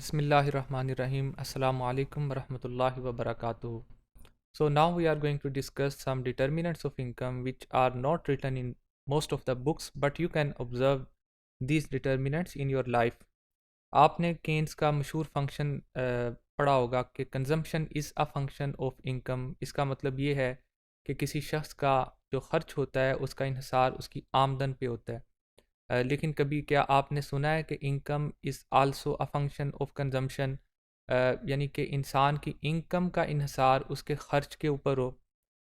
Bismillahirrahmanirrahim. Assalamu alaikum warahmatullahi wabarakatuh. So now we are going to discuss some determinants of income which are not written in most of the books, but you can observe these determinants in your life. आपने Keynes का मशहूर function पढ़ा होगा कि consumption is a function of income. इसका मतलब ये है कि किसी शख्स का जो खर्च होता है उसका इन्हिसार उसकी आमदन पे होता है। लेकिन कभी क्या आपने सुना है कि income is also a function of consumption, यानी कि इंसान की इनकम का इन्हिसार उसके ख़र्च के ऊपर हो।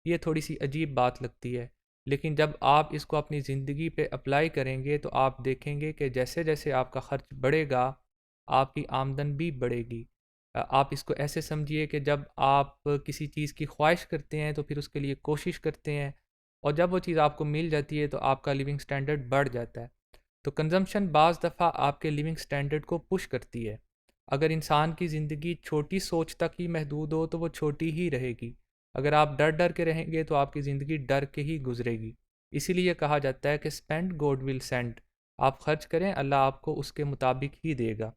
ये थोड़ी सी अजीब बात लगती है, लेकिन जब आप इसको अपनी ज़िंदगी पे अप्लाई करेंगे तो आप देखेंगे कि जैसे जैसे आपका ख़र्च बढ़ेगा आपकी आमदन भी बढ़ेगी। आप इसको ऐसे समझिए कि जब आप किसी चीज़ की ख्वाहिश करते हैं तो फिर उसके लिए कोशिश करते हैं, और जब वो चीज़ आपको मिल जाती है तो आपका लिविंग स्टैंडर्ड बढ़ जाता है। तो कंजम्पशन बाज़ दफ़ा आपके लिविंग स्टैंडर्ड को पुश करती है। अगर इंसान की ज़िंदगी छोटी सोच तक ही महदूद हो तो वो छोटी ही रहेगी। अगर आप डर डर के रहेंगे तो आपकी ज़िंदगी डर के ही गुजरेगी। इसीलिए कहा जाता है कि स्पेंड गॉड विल सेंड। आप खर्च करें, अल्लाह आपको उसके मुताबिक ही देगा।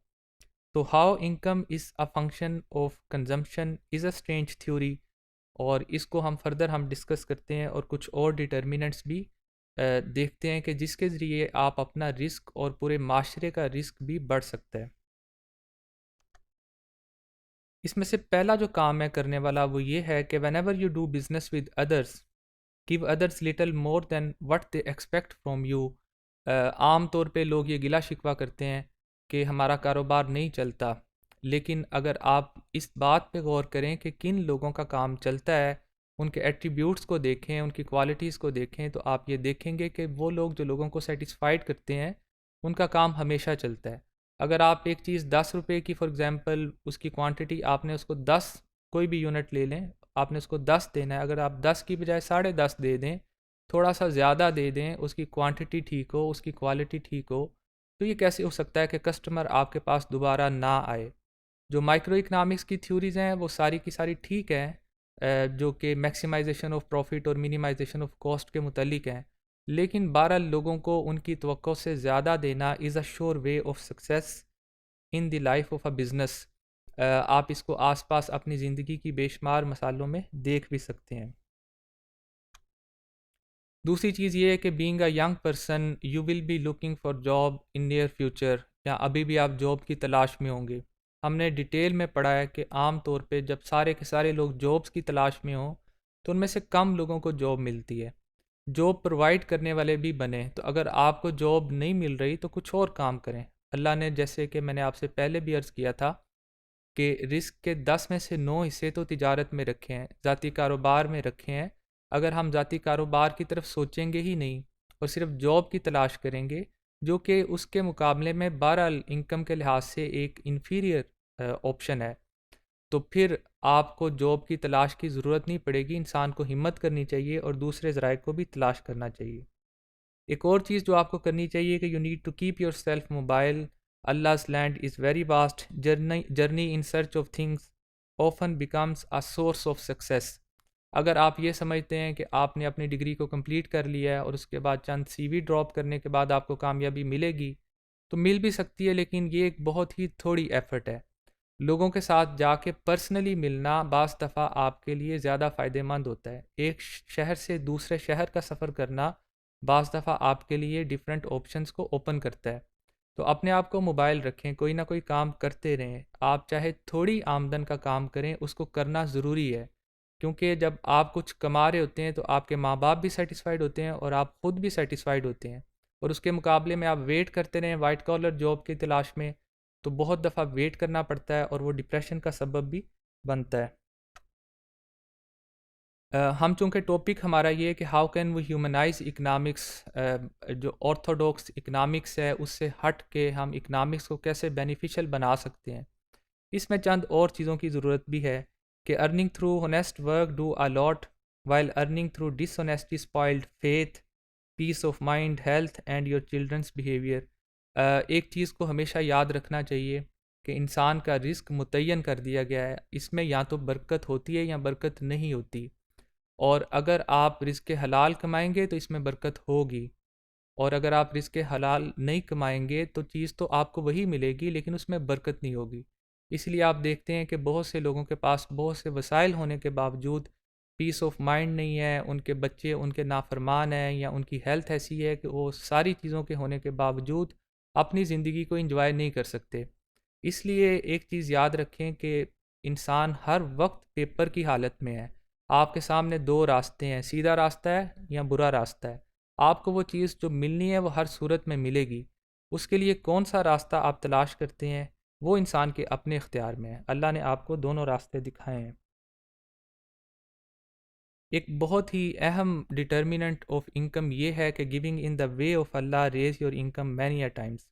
तो how income is a function of consumption is a strange theory, और इसको हम डिस्कस करते हैं और कुछ और डिटर्मिनेंट्स भी देखते हैं कि जिसके ज़रिए आप अपना रिस्क और पूरे माशरे का रिस्क भी बढ़ सकता है। इसमें से पहला जो काम है करने वाला वो ये है कि when ever you do business with others give others little more than what they expect from you. आम तौर पे लोग ये गिला शिकवा करते हैं कि हमारा कारोबार नहीं चलता, लेकिन अगर आप इस बात पे गौर करें कि किन लोगों का काम चलता है, उनके एट्रीब्यूट्स को देखें, उनकी क्वालिटीज़ को देखें, तो आप ये देखेंगे कि वो लोग जो लोगों को सेटिस्फाइड करते हैं उनका काम हमेशा चलता है। अगर आप एक चीज़ 10 रुपए की फॉर एग्ज़ाम्पल उसकी क्वांटिटी आपने उसको 10, कोई भी यूनिट ले लें, आपने उसको 10 देना है, अगर आप 10 की बजाय 10.5 दे दें, थोड़ा सा ज़्यादा दे दें, उसकी क्वांटिटी ठीक हो, उसकी क्वालिटी ठीक हो, तो ये कैसे हो सकता है कि कस्टमर आपके पास दोबारा ना आए। जो माइक्रो इकनॉमिक्स की थ्योरीज़ हैं वो सारी की सारी ठीक हैं, जो कि मैक्सिमाइजेशन ऑफ प्रॉफिट और मिनिमाइजेशन ऑफ कॉस्ट के मुतलिक हैं, लेकिन 12 लोगों को उनकी तवक्को से ज़्यादा देना is a sure way of success in the life of a business. आप इसको आसपास अपनी ज़िंदगी की बेशुमार मसालों में देख भी सकते हैं। दूसरी चीज़ ये है कि being a young person you will be looking for job in near future, या अभी भी आप जॉब की तलाश में होंगे। हमने डिटेल में पढ़ा है कि आम तौर पे जब सारे के सारे लोग जॉब्स की तलाश में हों तो उनमें से कम लोगों को जॉब मिलती है। जॉब प्रोवाइड करने वाले भी बने, तो अगर आपको जॉब नहीं मिल रही तो कुछ और काम करें। अल्लाह ने, जैसे कि मैंने आपसे पहले भी अर्ज़ किया था, कि रिस्क के 10 में से 9 हिस्से तो तिजारत में रखे हैं, ज़ाती कारोबार में रखे हैं। अगर हम ज़ाती कारोबार की तरफ सोचेंगे ही नहीं और सिर्फ जॉब की तलाश करेंगे, जो कि उसके मुकाबले में बहरहाल इनकम के लिहाज से एक इन्फीरियर ऑप्शन है, तो फिर आपको जॉब की तलाश की ज़रूरत नहीं पड़ेगी। इंसान को हिम्मत करनी चाहिए और दूसरे ज़राए को भी तलाश करना चाहिए। एक और चीज़ जो आपको करनी चाहिए कि you need to keep yourself mobile. अल्लाह's land is very vast, journey journey in search of things often becomes a source of success. अगर आप ये समझते हैं कि आपने अपनी डिग्री को कंप्लीट कर लिया है और उसके बाद चंद सीवी ड्रॉप करने के बाद आपको कामयाबी मिलेगी, तो मिल भी सकती है, लेकिन ये एक बहुत ही थोड़ी एफर्ट है। लोगों के साथ जाके पर्सनली मिलना बाज़ दफ़ा आपके लिए ज़्यादा फ़ायदेमंद होता है। एक शहर से दूसरे शहर का सफ़र करना बाज़ दफ़ा आपके लिए डिफरेंट ऑप्शंस को ओपन करता है। तो अपने आप को मोबाइल रखें, कोई ना कोई काम करते रहें। आप चाहे थोड़ी आमदन का काम करें, उसको करना ज़रूरी है, क्योंकि जब आप कुछ कमा रहे होते हैं तो आपके माँ बाप भी सेटिस्फाइड होते हैं और आप ख़ुद भी सेटिस्फाइड होते हैं। और उसके मुकाबले में आप वेट करते रहें वाइट कॉलर जॉब की तलाश में, तो बहुत दफ़ा वेट करना पड़ता है और वो डिप्रेशन का सबब भी बनता है। हम चूँकि टॉपिक हमारा ये है कि how can we humanise economics, जो ऑर्थोडॉक्स इकनॉमिक्स है उससे हट के हम इकनॉमिक्स को कैसे बेनिफिशियल बना सकते हैं। इसमें चंद और चीज़ों की ज़रूरत भी है कि earning through honest work do a lot, while earning through dishonesty spoiled faith, peace of mind, health and your children's behaviour. एक चीज़ को हमेशा याद रखना चाहिए कि इंसान का रिस्क मुतय्यन कर दिया गया है, इसमें या तो बरकत होती है या बरकत नहीं होती। और अगर आप रिज़्क़ हलाल कमाएँगे तो इसमें बरकत होगी, और अगर आप रिज़्क़ हलाल नहीं कमाएँगे तो चीज़ तो आपको वही मिलेगी लेकिन उसमें बरकत नहीं होगी। इसलिए आप देखते हैं कि बहुत से लोगों के पास बहुत से वसाइल होने के बावजूद पीस ऑफ माइंड नहीं है, उनके बच्चे उनके नाफरमान हैं, या उनकी हेल्थ ऐसी है कि वो सारी चीज़ों के होने के बावजूद अपनी ज़िंदगी को इंजॉय नहीं कर सकते। इसलिए एक चीज़ याद रखें कि इंसान हर वक्त पेपर की हालत में है। आपके सामने दो रास्ते हैं, सीधा रास्ता है या बुरा रास्ता है। आपको वो चीज़ जो मिलनी है वो हर सूरत में मिलेगी। उसके लिए कौन सा रास्ता आप तलाश करते हैं वो इंसान के अपने इख्तियार में है। अल्लाह ने आपको दोनों रास्ते दिखाए हैं। एक बहुत ही अहम डिटर्मिनेंट ऑफ इनकम ये है कि giving in the way of Allah raise your income many a times.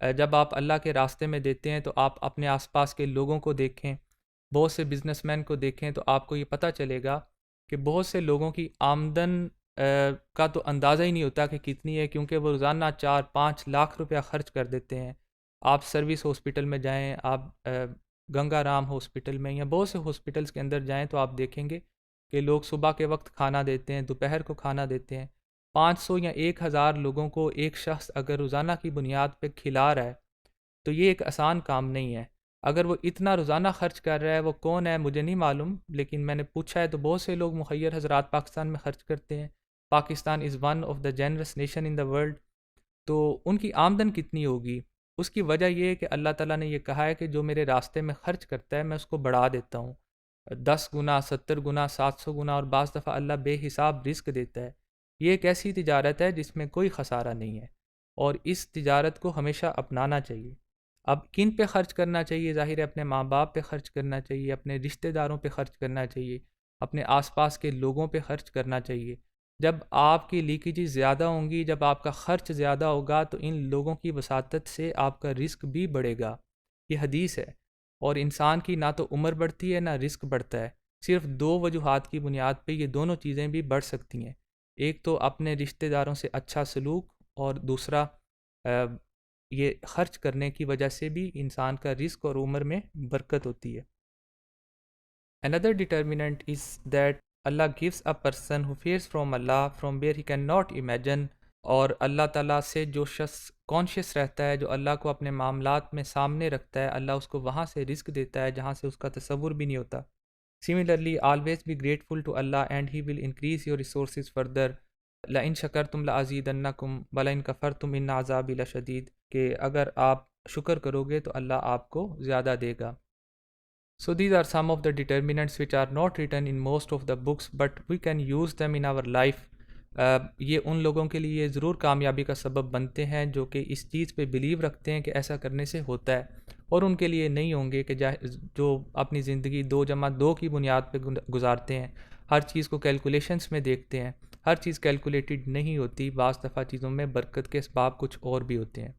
जब आप अल्लाह के रास्ते में देते हैं तो आप अपने आसपास के लोगों को देखें, बहुत से बिजनेसमैन को देखें, तो आपको ये पता चलेगा कि बहुत से लोगों की आमदन का तो अंदाज़ा ही नहीं होता कि कितनी है, क्योंकि वो रोज़ाना 4-5 लाख रुपया ख़र्च कर देते हैं। आप सर्विस हॉस्पिटल में जाएं, आप गंगा राम हॉस्पिटल में या बहुत से हॉस्पिटल्स के अंदर जाएं तो आप देखेंगे कि लोग सुबह के वक्त खाना देते हैं, दोपहर को खाना देते हैं। 500 या 1000 लोगों को एक शख्स अगर रोज़ाना की बुनियाद पे खिला रहा है तो ये एक आसान काम नहीं है। अगर वो इतना रोज़ाना ख़र्च कर रहा है, वो कौन है मुझे नहीं मालूम, लेकिन मैंने पूछा है तो बहुत से लोग मुखय्यर हज़रात पाकिस्तान में ख़र्च करते हैं। Pakistan is one of the generous nation in the world. तो उनकी आमदन कितनी होगी? उसकी वजह ये है कि अल्लाह ताला ने ये कहा है कि जो मेरे रास्ते में ख़र्च करता है मैं उसको बढ़ा देता हूँ। 10 गुना, 70 गुना, 700 गुना, और बाज़ दफ़ा अल्लाह बेहिसाब रिस्क देता है। ये एक ऐसी तिजारत है जिसमें कोई ख़सारा नहीं है, और इस तिजारत को हमेशा अपनाना चाहिए। अब किन पे ख़र्च करना चाहिए? ज़ाहिर है अपने माँ बाप पे ख़र्च करना चाहिए, अपने रिश्तेदारों पे ख़र्च करना चाहिए, अपने आसपास के लोगों पे ख़र्च करना चाहिए। जब आपकी लीकेजेस ज़्यादा होंगी, जब आपका ख़र्च ज़्यादा होगा, तो इन लोगों की वसातत से आपका रिस्क भी बढ़ेगा। ये हदीस है। और इंसान की ना तो उम्र बढ़ती है ना रिस्क बढ़ता है। सिर्फ दो वजूहात की बुनियाद पे ये दोनों चीज़ें भी बढ़ सकती हैं। एक तो अपने रिश्तेदारों से अच्छा सलूक, और दूसरा अ, ये खर्च करने की वजह से भी इंसान का रिस्क और उम्र में बरकत होती है। Another determinant is that Allah gives a person who fears from Allah from where he cannot imagine। और अल्लाह ताला से जो शख्स कॉन्शियस रहता है, जो अल्लाह को अपने मामलात में सामने रखता है, अल्लाह उसको वहाँ से रिस्क देता है जहाँ से उसका तसव्वुर भी नहीं होता। Similarly, always be grateful to Allah and He will increase your resources further। ला इन शकरतुम ला अज़ीदन्नकुम वला इन कफ़रतुम इन्न अज़ाबी लशदीद, कि अगर आप शुक्र करोगे तो अल्लाह आपको ज़्यादा देगा। So these are some of the determinants which are not written in most of the books but we can use them in our life। ये उन लोगों के लिए ज़रूर कामयाबी का सबब बनते हैं जो कि इस चीज़ पे बिलीव रखते हैं कि ऐसा करने से होता है, और उनके लिए नहीं होंगे कि जो अपनी ज़िंदगी 2 जमा 2 की बुनियाद पे गुजारते हैं, हर चीज़ को कैलकुलेशंस में देखते हैं। हर चीज़ कैलकुलेटेड नहीं होती, बाज़ दफ़ा चीज़ों में बरकत के असबाब कुछ और भी होते हैं।